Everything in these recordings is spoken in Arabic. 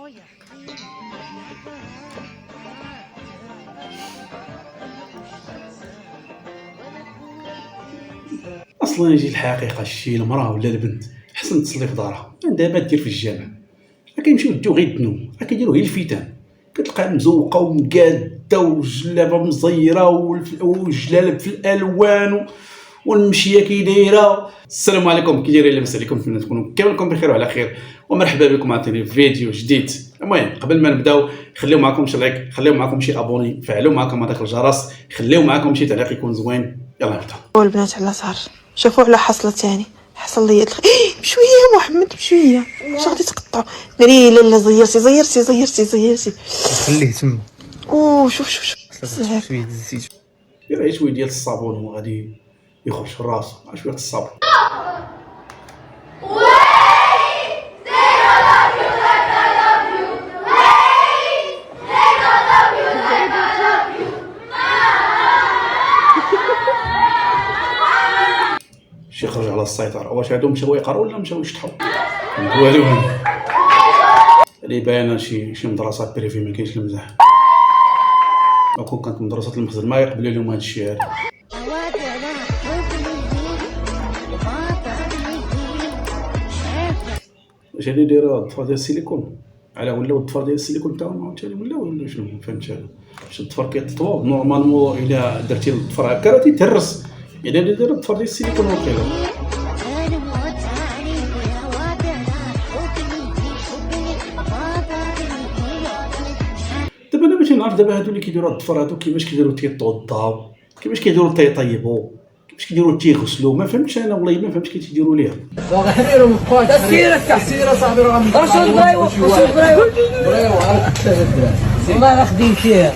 اصلا يجي الحقيقه شي المراه ولا البنت حسن تصلي في دارها دابا دير في الجامع، راه كيمشيو يديو غير الذنوب، راه كيديروا غير الفتن، كتلقى مزوقه ومقاده وجلابه مزيره وجلالب في الالوان والمشيه كي دايره. السلام عليكم، كي دايرين؟ لاباس عليكم؟ نتمنى تكونوا كاملكم بخير وعلى خير، ومرحبا بكم عاوتاني في فيديو جديد. المهم قبل ما نبداو خليو معكم شي لايك، خليو معكم شي ابوني، فعلوا معكم هذاك الجرس، خليو معكم شي تعليق يكون زوين. يلا نبداو. والبنات على صار شوفوا على حصله ثاني حصل لي بشويه محمد بشويه واش غادي تقطع ناري لا زيرتي خليه تما. اوه شوف بزاف شويه الزيت، دير شويه ديال الصابون وغادي يخرج في الراس مع شويه الصابون. شي خرج على السيطرة. واش هادو مشاو يقراو ولا مشاو يشطحوا؟ والو اللي باينه شي مدرسة بريفي ما كاينش المزاح. لو كانت مدرسة المخزن ما يقبلوا لهم هاد الشيء هذا. واش هادي دايره الضفر ديال السيليكون؟ على ولاو الضفر ديال السيليكون تاعهم عاوتاني ولا شنو؟ ما فهمتش انا. واش الضفر كيطوى نورمالمون الا درتي الضفر هكا راه تيتهرس، الا داير الضفر ديال السيليكون واقيلا. دابا انا باش نعرف دابا هادو اللي كيديروا الضفر هادو كيفاش كيديروا تيطوضاو، كيفاش كيديروا تيطيبوا، كيفاش كيديروا تيغسلوا، ما فهمتش انا والله ما فهمتش كيف تيديروا ليها. باغي حرير مفقود تسير صاحبي راه والله لا خديتيها،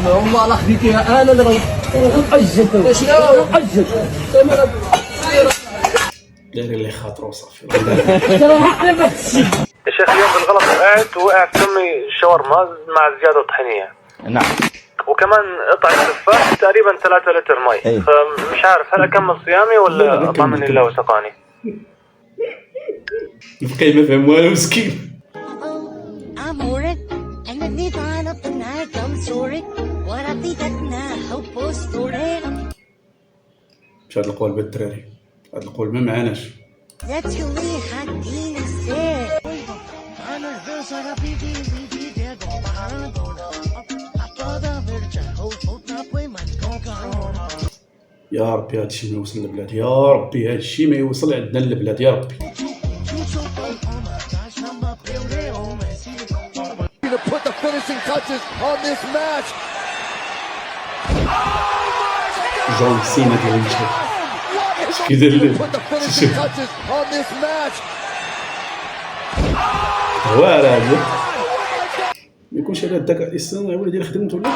والله لا خديتيها انا اللي غنأجل شنو داير اللي خاطرو صافي. يا شيخ اليوم بالغلط وقع في فمي شاورما مع زيادة طحينية. نعم. وكمان قطعة تفاح تقريبا 3 لتر مي. فمش عارف هل أكمل صيامي ولا أطعمني الله وسقاني. بقى ما فهم والو مسكين. مش هاد القول بالدراري، هاد القول ما معناش. يا ربي هادشي ما يوصل للبلاد، يا ربي هادشي ما يوصل عندنا للبلاد، يا ربي. جون سينا ديال المشهد كيدير لي هو على هذا ما يكونش هذا الذكاء الاصطناعي ولا ديال خدمته ولا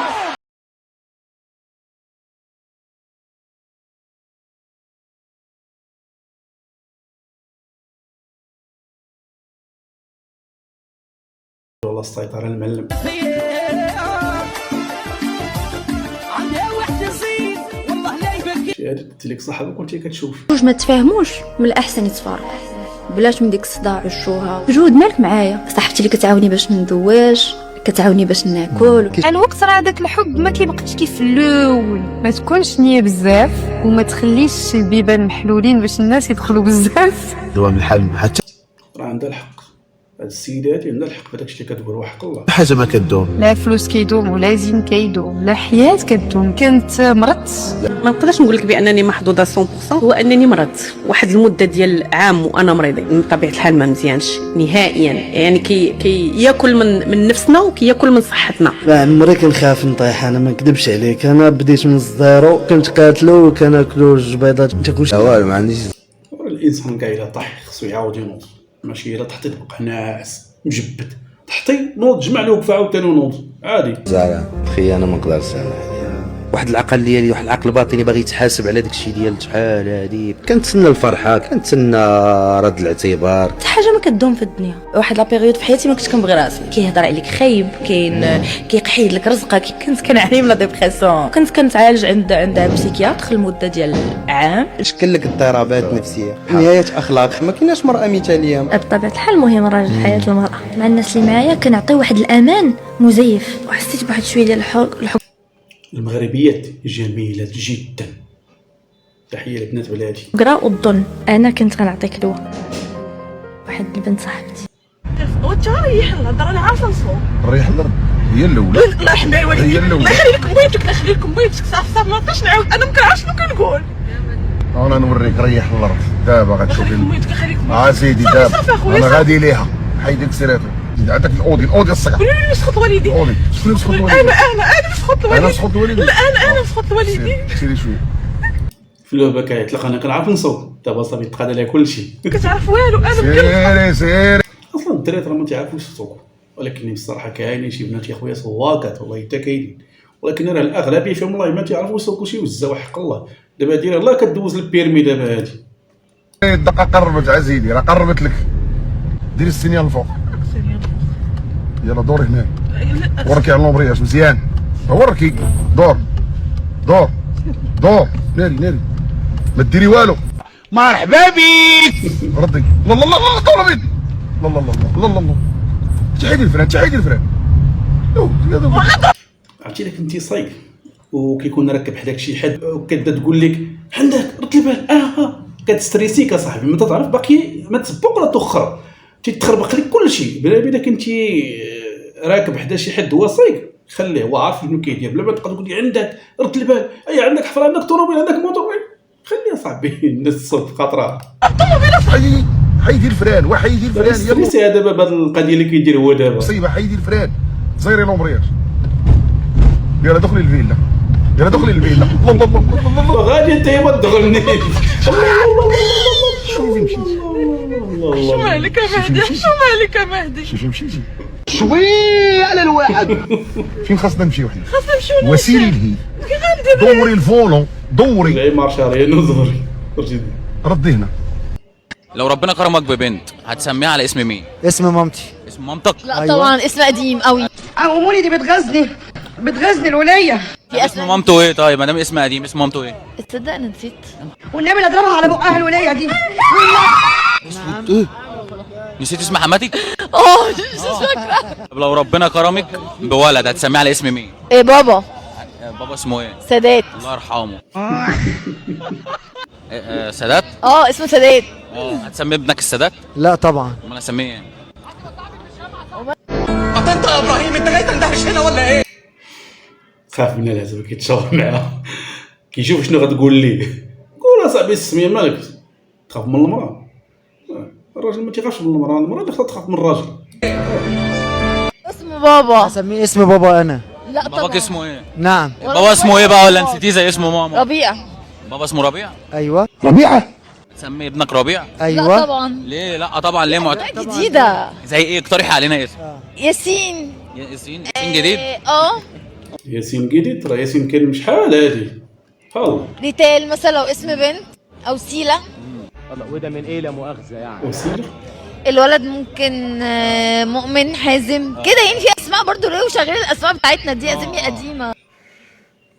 والله السيطرة المعلم. شي قلت لك صاحبك كنتي كتشوف جوج ما تفاهموش من الاحسن يتفارقوا بلاش من ديك الصداع والشوهه. جود مالك معايا صاحبتي اللي كتعاوني باش ندواش، كتعاوني باش ناكل. الوقت راه داك الحب ما كيبقاش كيف الاول، ما تكونش نيه بزاف وما تخليش البيبان محلولين باش الناس يدخلوا بزاف. دوا من الحلم حتى راه عندها الحق، هاد السيدات عندها الحق في داكشي اللي كتقول، وحق الله حاجه ما كدوم. لا فلوس كيدوم ولا زين كيدوم لا حياه كدوم. كانت مرضت، ما نقدرش نقول لك بانني محظوظه 100%، هو انني مرضت واحد المده ديال عام وانا مريضه من طبيعه الحال، ما مزيانش نهائيا. يعني كي ياكل من نفسنا وكياكل من صحتنا. عمري كنخاف نطيح، انا ما نكذبش عليك، انا بديت من الزيرو، كنت قاتلو وكناكلو جوج بيضات، انت كلشي والو ما عنديش. الانسان كاع الا طاح خصو يعاود ينوض، ماشي الا طحتي تبقى ناعس مجبد، طحتي نوض جمع له وقفه عاوتاني ونوض عادي. زعما خي انا ما نقدرش عليها، واحد العقل ديالي، واحد العقل باطني باغي يتحاسب على داكشي ديال شحال هادي. كنتسنى الفرحه، كنتسنى رد الاعتبار. حاجه ما كدوم في الدنيا. واحد لا بيريود في حياتي ما كنتش كنبغي راسي، كيهضر عليك خايب، كيقحيد لك رزقك. كنت كنعاني من لا ديبرسيون، كنت كنتعالج عند بسيكياتر لمده ديال عام. شكل لك اضطرابات نفسيه، نهايه اخلاق. ما كايناش مراه مثاليه بطبيعه الحال مهم الراجل في حياه المراه. مع الناس اللي معايا كنعطي واحد الامان مزيف، وحسيت بواحد شويه ديال الحب. المغربيات جميلة جدا، تحية لبنات بلادي. قرا والظن انا كنت غنعطيك دواء. واحد البنت صاحبتي وانت ريح الهضره، انا عارفه نصوم. ريح الهضره هي الاولى. لا حماي وليدي، الله يخلي لك بويتك، الله يخلي لكم بويتك. صافي ما بقاش نعاود، انا ما كنعرفش شنو كنقول. انا نوريك ريح الارض دابا غتشوفي. سيدي دابا انا غادي ليها. حيدك سيراتو عندك الاودي الصقر. قولي لي مسخط والدي. اودي شكون مسخط والدي؟ انا مسخط والدي. انا مسخط والدي. لا انا مسخط والدي. سيري شويه في اللعبة كيطلق انا كنعرف نصوت، دابا صافي تقاد عليها كلشي. ما كتعرف والو. انا سيري اصلا الدراري راه ما تيعرفوش يصوتوا، ولكن بصراحه كاينين شي بنات يا خويا صواكات والله حتى كاينين، ولكن راه الاغلبيه فيهم والله ما تيعرفوا يسوقوا شي وزاو حق الله. دابا دير الله كدوز البيرمي دابا هادي. الدقه قربت عزيزي، راه قربت لك. ديري السينيال الفوق. يلا دوري هنا، وركي على لومبرياج مزيان. وركي دور دور دور. ناري ما ديري والو. مرحبا بك. ردي. لا لا لا لا طول بيدي. لا لا لا لا لا تعيدي الفران. عرفتي الا كنتي صايب وكيكون راكب حداك شي حد وكتبدا تقول لك عندك رد البال، كتستريسيك اصاحبي، ما تعرف باقي ما تسبق ولا تخر، تيتخربق لك كلشي. بلا كنتي راكب حدا شي حد هو صايب خليه، هو عارف شنو كيدير، بلا ما تبقى تقول لي عندك رد البال، اي عندك حفره، عندك طوموبيل، عندك موطوبيل، خليه صاحبي الناس تصب في خاطرها. حيدي الفران وحيدي الفران. ستريسي دابا بهاد القضيه اللي كيدير هو دابا. مصيبه. حيدي الفران، زيري لومبرياج. يلا دخلي الفيلا. الله غادي انت ما تدخلنيش. شوفي مشيتي. شو مالك يا مهدي؟ شوفي مشيتي شويه على الواحد. فين خاصنا نمشيو حنا؟ وسيلي الهي. دوري الفولون، دوري. لا مارشاري نزوري. ردي هنا. لو ربنا كرمك ببنت هتسميها على اسم مين؟ اسم مامتي. اسم مامتك؟ لا أيوة. طبعا اسم قديم قوي. اموني دي بتغزني الوليه. في اسم مامته ايه؟ طيب ما دام اسم قديم اسم مامته ايه؟ تصدق انا نسيت. والنبي لا اضربها على بقها الوليه دي. ايه؟ نسيت اسم حماتك؟ مش فاكره. طب لو ربنا كرمك بولد هتسميه على اسم مين؟ ايه بابا. بابا اسمه ايه؟ سادات. الله يرحمه. سادات؟ اسمه سادات. هتسمي ابنك السادات؟ لا طبعا. امال هسميه ايه؟ انت يا ابراهيم انت جاي تندهش هنا ولا ايه؟ خاف من الهزه كيتشاور معاه، كيشوف شنو غتقول ليه. قول اصاحبي السميه مالك تخاف من المراه؟ الراجل ما تيخافش من المراه اللي خاصها تخاف من الراجل. اسمه بابا. اسمي اسم بابا انا. لا طبعا. باباك اسمه ايه؟ نعم. بابا اسمه ايه بقى ولا نسيتيه زي اسمه ماما؟ ربيع. بابا اسمه ربيع؟ ايوه. ربيعه. تسمي ابنك ربيع؟ ايوه. لا طبعا. ليه لا طبعا ليه جديده. زي ايه؟ اقترح علينا اسم. ياسين. ياسين جديد؟ ياسين جديد؟ راه ياسين كان شحال هادي الله. ريتال مثلا لو اسم بنت او سيلا. وده من ايه لا مؤاخذه يعني؟ وسيله. الولد ممكن مؤمن، حازم كده، يعني في اسماء برضو ليه وشغالين الاسماء بتاعتنا دي اسامي قديمه.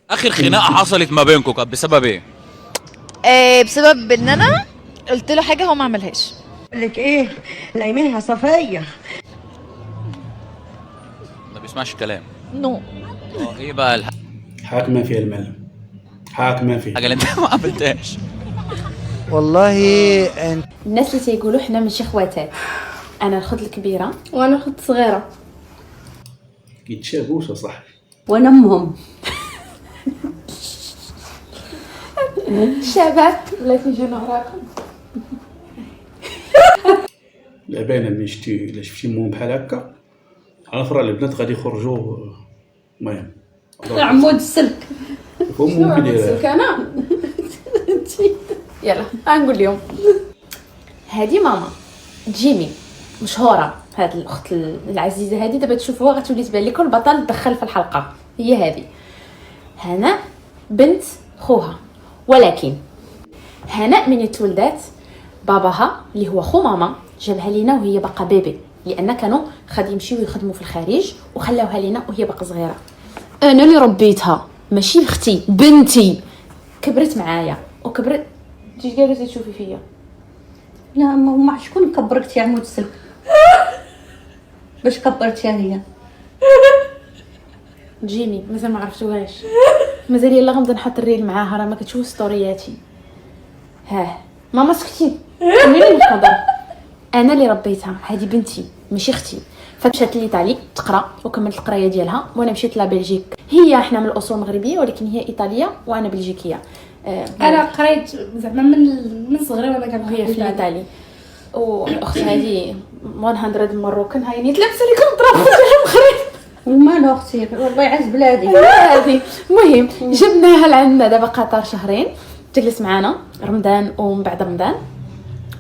اخر خناقه حصلت ما بينكم كانت بسبب ايه؟ بسبب ان انا قلت له حاجه هو ما عملهاش. لك ايه؟ لايمينها صفيه. ما بيسمعش الكلام. نو. ايه بقى حاكمه فيها المال، حاكمه فيها الحاجه اللي انت ما عملتهاش. والله انت الناس اللي تيقولوا حنا ماشي خواتات، انا الخت الكبيره وانا اخت صغيره كيتشابوش اصاحبي، وانا امهم. شباب ولا تيجونا وراكم. لا باينه ملي شفتي موهم بحال هكا على فرا البنات غادي يخرجوا. المهم عمود السلك. ممكن عمود السلك انا. يلا غنقول لهم هذه ماما جيمي مشهوره، هذه الاخت العزيزه هذه دابا تشوفوها غتولي تبان لكم البطل دخل في الحلقه، هي هذه. هنا بنت خوها. ولكن هناء من تولدات باباها اللي هو خو ماما جابها لينا وهي باقا بيبي، لان كانوا غادي يمشيو يخدموا في الخارج وخلاوها لينا وهي باقا صغيره. انا اللي ربيتها ماشي اختي، بنتي. كبرت معايا وكبرت. انت جالسه تشوفي فيا؟ لا ما شكون كبرك يا عمود السلك؟ باش كبرتيها هي؟ جيمي مازال ما عرفتوهاش، مازال يلا غنبدا نحط الريل معاها، راه ما كتشوف ستورياتي. ها ماما سكتي، خليني نهضر. انا اللي ربيتها، هذه بنتي ماشي اختي. فمشات لإيطالي تقرا وكملت القرايه ديالها، وانا مشيت لبلجيك. هي احنا من الاصول مغربيه ولكن هي ايطاليه وانا بلجيكيه. انا قريت زعما من صغري وانا كنقرا هي في الايطالي. والاخت هذه 100 مروكن، هاي نيت لابسه اللي كنضرب فيها المغرب. ومالو اختي والله يعز بلادي هذه. المهم جبناها لعندنا دابا قطر شهرين، تجلس معنا رمضان ومن بعد رمضان،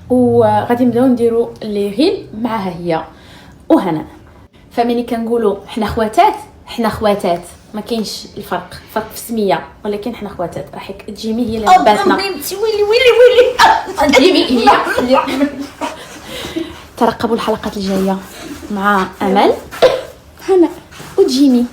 وغادي نبداو نديروا لي غيل معها هي وهنا. فمني كنقولوا حنا خواتات ما كاينش الفرق في السميه، ولكن حنا خواتات. راح جيمي هي اللي رباتنا. ويلي جيمي هي. ترقبوا الحلقات الجايه مع امل، هنا وجيمي.